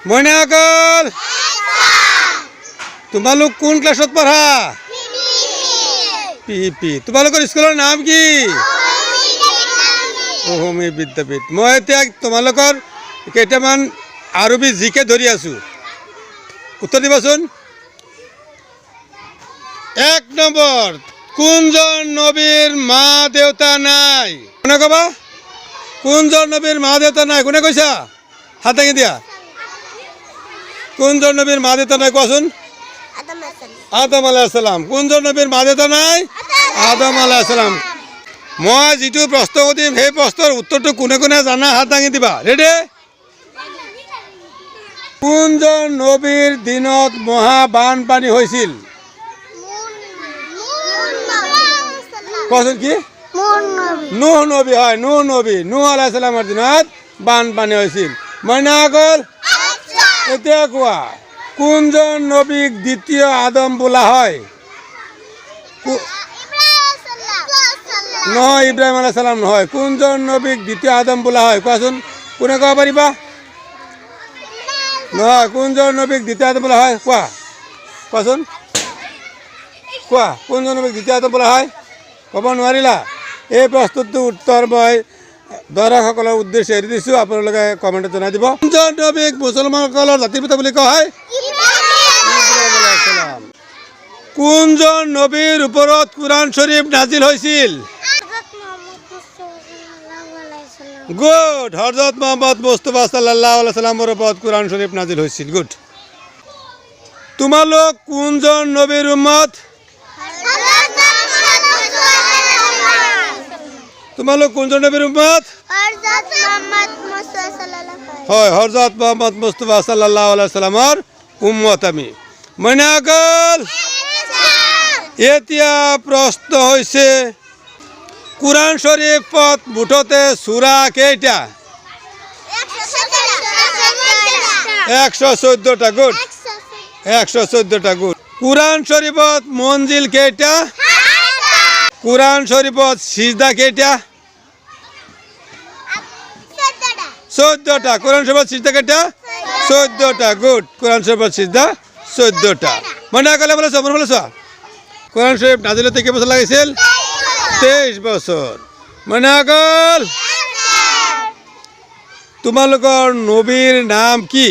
মইনাকল তোমালোক কোন ক্লাছত পঢ়া? পিপি। তোমালোকৰ স্কুলৰ নাম কি? অসমী বিদ্যাপীঠ। মই এতিয়া তোমালোকৰ কেইটামান আৰবী জিকে ধৰি আছো, উত্তৰ দিবাচোন। 1 নম্বৰ, কোনজন নবীৰ মা দেউতা নাই? কোনে কবা? কোনজন নবীৰ মা দেউতা নাই? কোনে কৈছা? হাত দাঙি দিয়া। কোনজন নবীৰ মা দেউতা নাই কোৱাচোন? আদম আলাইহিস সালাম। কোনজন নবীৰ মা দেউতা নাই? আদম আলাইহিস সালাম। মই যিটো প্ৰশ্ন সুধিম সেই প্ৰশ্নৰ উত্তৰটো কোনে কোনে জানা হাত দাঙি দিবা। ৰেডি? কোনজন নবীৰ দিনত মহা বানপানী হৈছিল? কোৱাচোন কি? নূহ নবী। হয়, নূহ নবী। নূহ আলাইহিস সালামৰ দিনত বানপানী হৈছিল। মইনাকল এতিয়া কোৱা, কোনজন নবীক দ্বিতীয় আদম বোলা হয়? নহয়, ইব্ৰাহিম আলাইহিস সালাম নহয়। কোনজন নবীক দ্বিতীয় আদম বোলা হয় কোৱাচোন? কোনে ক'ব পাৰিবা? নহয়, কোনজন নবীক দ্বিতীয় আদম বোলা হয় কোৱা, কোৱাচোন। কোৱা, কোনজন নবীক দ্বিতীয় আদম বোলা হয়? ক'ব নোৱাৰিলা? এই প্ৰশ্নটোৰ উত্তৰ মই দৰ্শকসকলৰ উদ্দেশ্যে এৰি দিছোঁ, আপোনালোকে কমেণ্টত জনাই দিব। কোনজন নবীক মুছলমানসকলৰ জাতিৰ পিতা বুলি কোৱা হয়? ইব্ৰাহিম আলাইহিস সালাম। কোনজন নবীৰ ওপৰত কুৰাণ শ্বৰীফ নাজিল হৈছিল? গুড। হযরত মুহাম্মদ মুস্তাফা সাল্লাল্লাহু আলাইহি সাল্লামৰ ওপৰত কুৰাণ শ্বৰীফ নাজিল হৈছিল। গুড। তোমালোক কোনজন নবীৰ উম্মত? তোমালোক কোনজন নবীৰ উম্মত? হয়, হযরত মুহাম্মদ মুস্তাফা সাল্লাল্লাহু আলাইহি সাল্লামৰ উম্মত আমি। মইনাকল এতিয়া প্ৰশ্ন হৈছে, কুৰাণ শ্বৰীফত মুঠতে সূৰা কেইটা? 114টা। গুড, 114টা। গুড। কুৰাণ শ্বৰীফত মঞ্জিল কেইটা? কুৰাণ শ্বৰীফত সিজদা কেইটা? 14টা। কুৰাণ শ্বৰীফত সিজদা কেইটা? 14টা। গুড। কুৰাণ শ্বৰীফত সিজদা 14টা। মইনাকলে বলেছ, মনে বলেছ? কুৰাণ শ্বৰীফ নাজিল হতে কেই বছর লাগিছিল? 23 বছর। মইনাকল তোমালোকৰ নবীৰ নাম কি?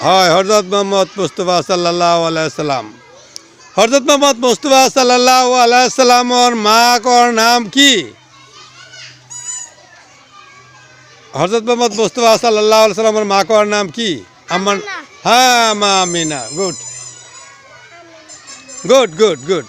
হয়, হযরত মুহাম্মদ মুস্তাফা সাল্লাল্লাহু আলাইহি সাল্লাম। হযরত মুহাম্মদ মুস্তাফা সাল্লাল্লাহু আলাইহি সাল্লামৰ মাকৰ নাম কি? হযরত মুহাম্মদ মুস্তাফা সাল্লাল্লাহু আলাইহি সাল্লামৰ মাকৰ নাম কি? আম্মা। হ্যাঁ, মা Amina. Good, good, good, good.